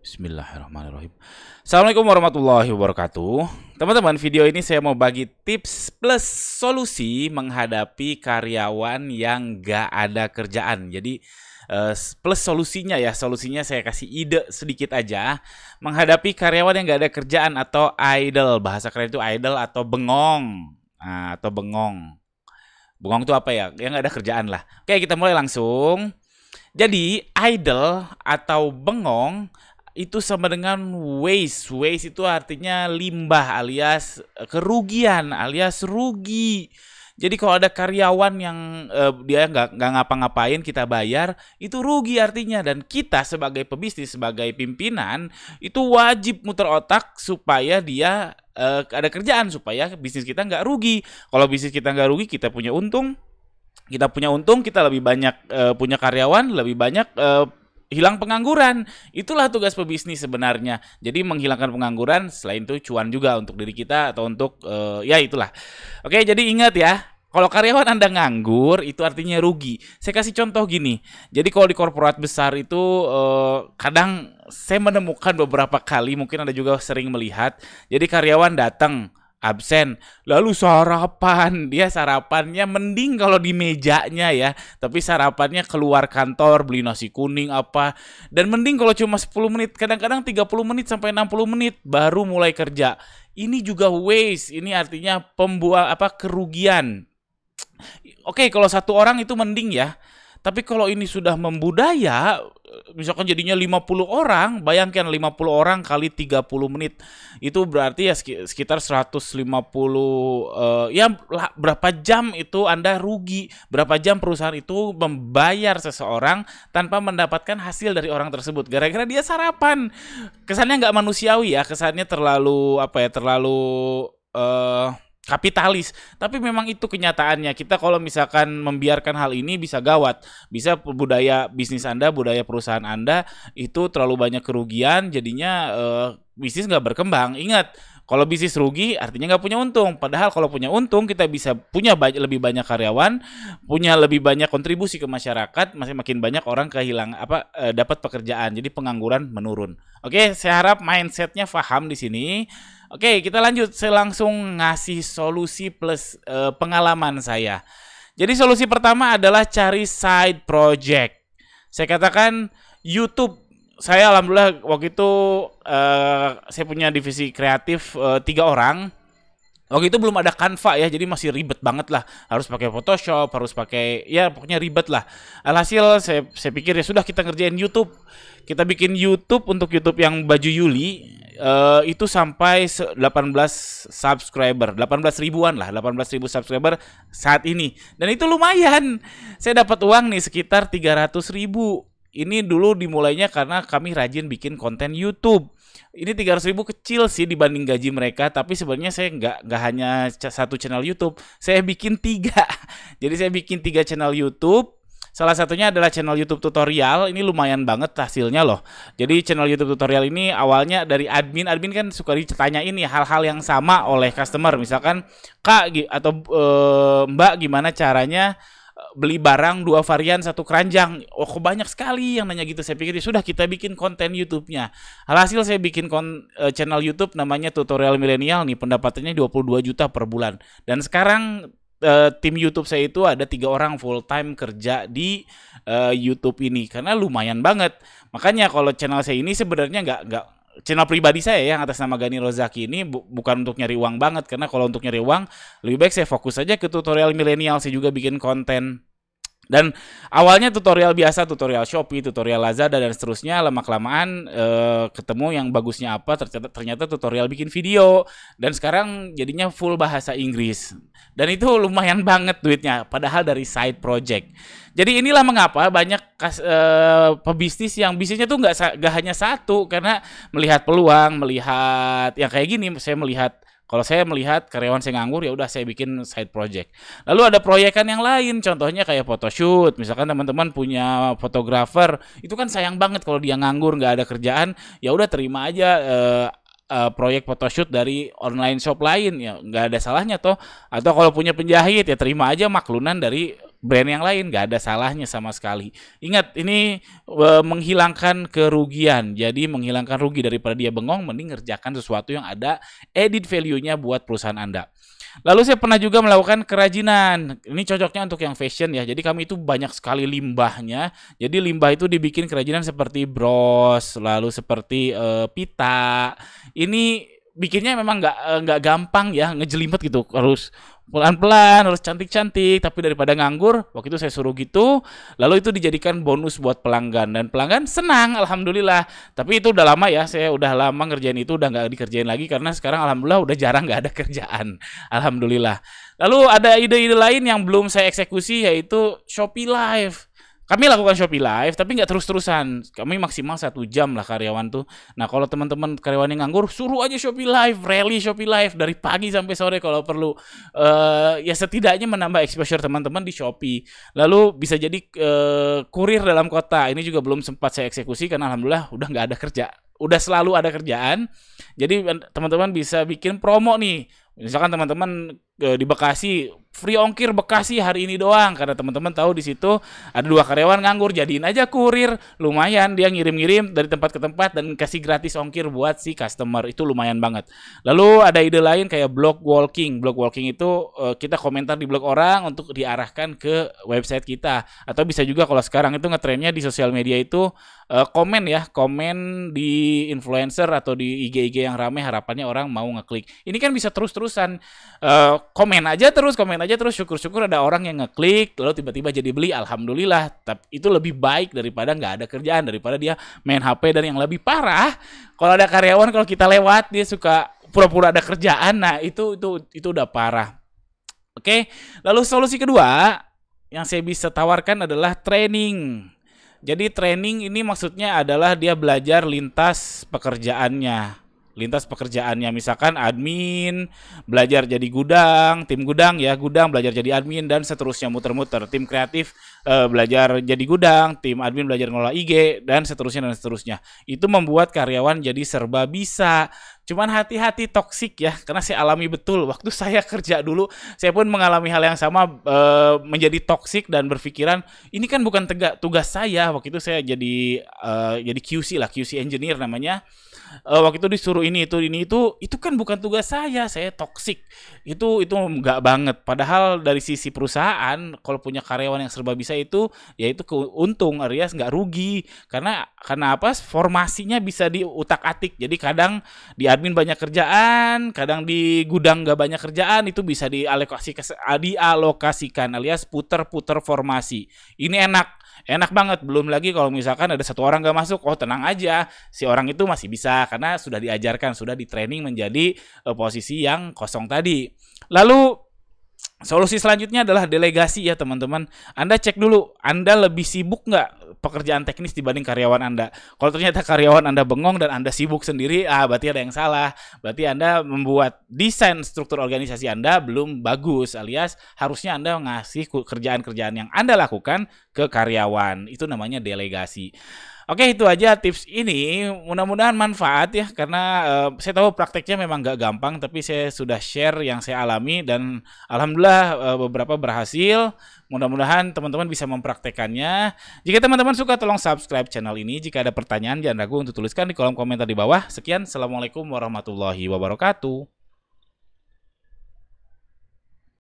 Bismillahirrahmanirrahim. Assalamualaikum warahmatullahi wabarakatuh. Teman-teman, video ini saya mau bagi tips plus solusi menghadapi karyawan yang gak ada kerjaan. Jadi plus solusinya ya, solusinya saya kasih ide sedikit aja. Menghadapi karyawan yang gak ada kerjaan atau idle, bahasa keren itu idle atau bengong. Nah, atau bengong. Bengong itu apa ya? Yang gak ada kerjaan lah. Oke, kita mulai langsung. Jadi idle atau bengong itu sama dengan waste. Waste itu artinya limbah alias kerugian alias rugi. Jadi kalau ada karyawan yang dia nggak ngapa-ngapain kita bayar, itu rugi artinya. Dan kita sebagai pebisnis, sebagai pimpinan, itu wajib muter otak supaya dia ada kerjaan, supaya bisnis kita nggak rugi. Kalau bisnis kita nggak rugi, kita punya untung. Kita lebih banyak punya karyawan, lebih banyak hilang pengangguran. Itulah tugas pebisnis sebenarnya. Jadi menghilangkan pengangguran, selain itu cuan juga untuk diri kita atau untuk ya itulah. Oke, jadi ingat ya, kalau karyawan Anda nganggur itu artinya rugi. Saya kasih contoh gini. Jadi kalau di korporat besar itu kadang saya menemukan beberapa kali, mungkin Anda juga sering melihat. Jadi karyawan datang absen, lalu sarapan, dia sarapannya mending kalau di mejanya ya, tapi sarapannya keluar kantor beli nasi kuning apa, dan mending kalau cuma 10 menit, kadang-kadang 30 menit sampai 60 menit baru mulai kerja. Ini juga waste, ini artinya kerugian. Oke, kalau satu orang itu mending ya. Tapi kalau ini sudah membudaya, misalkan jadinya 50 orang, bayangkan 50 orang kali 30 menit. Itu berarti ya sekitar 150, ya berapa jam itu Anda rugi, berapa jam perusahaan itu membayar seseorang tanpa mendapatkan hasil dari orang tersebut. Gara-gara dia sarapan. Kesannya nggak manusiawi ya, kesannya terlalu, terlalu kapitalis, tapi memang itu kenyataannya. Kita kalau misalkan membiarkan hal ini bisa gawat, bisa budaya bisnis Anda, budaya perusahaan Anda itu terlalu banyak kerugian, jadinya bisnis nggak berkembang. Ingat, kalau bisnis rugi artinya nggak punya untung. Padahal kalau punya untung kita bisa punya lebih banyak karyawan, punya lebih banyak kontribusi ke masyarakat, makin banyak orang dapat pekerjaan. Jadi pengangguran menurun. Oke, saya harap mindsetnya paham di sini. Oke, kita lanjut. Saya langsung ngasih solusi plus pengalaman saya. Jadi solusi pertama adalah cari side project. Saya katakan YouTube. Saya alhamdulillah waktu itu saya punya divisi kreatif 3 orang. Waktu itu belum ada Canva ya, jadi masih ribet banget lah. Harus pakai Photoshop, harus pakai, ya pokoknya ribet lah. Alhasil saya pikir ya sudah, kita ngerjain YouTube. Kita bikin YouTube untuk YouTube yang baju Yuli. Itu sampai 18 subscriber, 18 ribuan lah, 18 ribu subscriber saat ini. Dan itu lumayan. Saya dapat uang nih sekitar 300 ribu. Ini dulu dimulainya karena kami rajin bikin konten YouTube. Ini 300 ribu kecil sih dibanding gaji mereka, tapi sebenarnya saya nggak hanya satu channel YouTube, saya bikin 3. Jadi saya bikin 3 channel YouTube. Salah satunya adalah channel YouTube tutorial. Ini lumayan banget hasilnya loh. Jadi channel YouTube tutorial ini awalnya dari admin kan suka ditanyain nih hal-hal yang sama oleh customer. Misalkan, Kak atau Mbak, gimana caranya beli barang 2 varian 1 keranjang. Oh, kok banyak sekali yang nanya gitu. Saya pikir ya sudah, kita bikin konten YouTube-nya. Alhasil saya bikin channel YouTube namanya Tutorial Milenial nih, pendapatannya 22 juta per bulan. Dan sekarang tim YouTube saya itu ada 3 orang full time kerja di YouTube ini, karena lumayan banget. Makanya kalau channel saya ini sebenarnya nggak channel pribadi saya yang atas nama Gani Rozaki ini bukan untuk nyari uang banget, karena kalau untuk nyari uang lebih baik saya fokus saja ke tutorial milenial. Saya juga bikin konten. Dan awalnya tutorial biasa, tutorial Shopee, tutorial Lazada dan seterusnya. Lama-kelamaan ketemu yang bagusnya apa, ternyata tutorial bikin video. Dan sekarang jadinya full bahasa Inggris. Dan itu lumayan banget duitnya, padahal dari side project. Jadi inilah mengapa banyak pebisnis yang bisnisnya tuh nggak hanya satu, karena melihat peluang, melihat yang kayak gini. Kalau saya melihat karyawan saya nganggur, ya udah saya bikin side project. Lalu ada proyekan yang lain, contohnya kayak photoshoot. Misalkan teman-teman punya fotografer, itu kan sayang banget kalau dia nganggur nggak ada kerjaan. Ya udah terima aja proyek photoshoot dari online shop lain, ya nggak ada salahnya toh. Atau kalau punya penjahit, ya terima aja maklunan dari brand yang lain, nggak ada salahnya sama sekali. Ingat, ini menghilangkan kerugian. Jadi menghilangkan rugi daripada dia bengong, mending ngerjakan sesuatu yang ada added value-nya buat perusahaan Anda. Lalu saya pernah juga melakukan kerajinan. Ini cocoknya untuk yang fashion ya. Jadi kami itu banyak sekali limbahnya. Jadi limbah itu dibikin kerajinan seperti bros, lalu seperti pita. Ini bikinnya memang nggak gampang ya, ngejelimet gitu. Harus pelan-pelan, harus cantik-cantik. Tapi daripada nganggur, waktu itu saya suruh gitu. Lalu itu dijadikan bonus buat pelanggan, dan pelanggan senang, alhamdulillah. Tapi itu udah lama ya, saya udah lama ngerjain itu, udah nggak dikerjain lagi karena sekarang alhamdulillah udah jarang nggak ada kerjaan, alhamdulillah. Lalu ada ide-ide lain yang belum saya eksekusi, yaitu Shopee Live. Kami lakukan Shopee Live, tapi nggak terus-terusan. Kami maksimal 1 jam lah karyawan tuh. Nah, kalau teman-teman karyawan yang nganggur, suruh aja Shopee Live, rally Shopee Live dari pagi sampai sore kalau perlu. Ya setidaknya menambah exposure teman-teman di Shopee. Lalu bisa jadi kurir dalam kota. Ini juga belum sempat saya eksekusi karena alhamdulillah udah nggak ada kerja. Udah selalu ada kerjaan. Jadi teman-teman bisa bikin promo nih. Misalkan teman-teman di Bekasi, free ongkir Bekasi hari ini doang, karena teman-teman tahu di situ ada 2 karyawan nganggur, jadiin aja kurir, lumayan dia ngirim-ngirim dari tempat ke tempat dan kasih gratis ongkir buat si customer, itu lumayan banget. Lalu ada ide lain kayak blog walking. Blog walking itu kita komentar di blog orang untuk diarahkan ke website kita, atau bisa juga kalau sekarang itu ngetrennya di sosial media itu komen ya, komen di influencer atau di IG-IG yang ramai, harapannya orang mau ngeklik. Ini kan bisa terus-terusan komen aja terus, syukur-syukur ada orang yang ngeklik, lalu tiba-tiba jadi beli, alhamdulillah. Tapi itu lebih baik daripada nggak ada kerjaan, daripada dia main HP. Dan yang lebih parah, kalau ada karyawan, kalau kita lewat dia suka pura-pura ada kerjaan, nah itu udah parah. Oke, lalu solusi kedua yang saya bisa tawarkan adalah training. Jadi training ini maksudnya adalah dia belajar lintas pekerjaannya. Misalkan admin belajar jadi gudang, tim gudang ya, gudang belajar jadi admin, dan seterusnya, muter-muter. Tim kreatif belajar jadi gudang, tim admin belajar ngelola IG, dan seterusnya. Itu membuat karyawan jadi serba bisa. Cuman hati-hati toksik ya, karena saya alami betul waktu saya kerja dulu, saya pun mengalami hal yang sama, menjadi toksik dan berpikiran ini kan bukan tugas saya. Waktu itu saya jadi QC lah, QC engineer namanya. Waktu itu disuruh ini itu kan bukan tugas saya toksik. Itu enggak banget. Padahal dari sisi perusahaan, kalau punya karyawan yang serba bisa itu untung, alias nggak rugi. Karena apa? Formasinya bisa diutak-atik. Jadi kadang di admin banyak kerjaan, kadang di gudang nggak banyak kerjaan, itu bisa dialokasikan alias puter-puter formasi. Ini enak banget. Belum lagi kalau misalkan ada 1 orang gak masuk, tenang aja, si orang itu masih bisa karena sudah diajarkan, sudah di training menjadi posisi yang kosong tadi. Lalu solusi selanjutnya adalah delegasi ya teman-teman. Anda cek dulu, Anda lebih sibuk nggak pekerjaan teknis dibanding karyawan Anda. Kalau ternyata karyawan Anda bengong dan Anda sibuk sendiri, berarti ada yang salah. Berarti Anda membuat desain struktur organisasi Anda belum bagus, alias harusnya Anda ngasih kerjaan-kerjaan yang Anda lakukan ke karyawan. Itu namanya delegasi. Oke, itu aja tips ini. Mudah-mudahan manfaat ya, karena saya tahu prakteknya memang nggak gampang, tapi saya sudah share yang saya alami dan alhamdulillah beberapa berhasil. Mudah-mudahan teman-teman bisa mempraktekannya. Jika teman-teman suka, tolong subscribe channel ini. Jika ada pertanyaan, jangan ragu untuk tuliskan di kolom komentar di bawah. Sekian, assalamualaikum warahmatullahi wabarakatuh.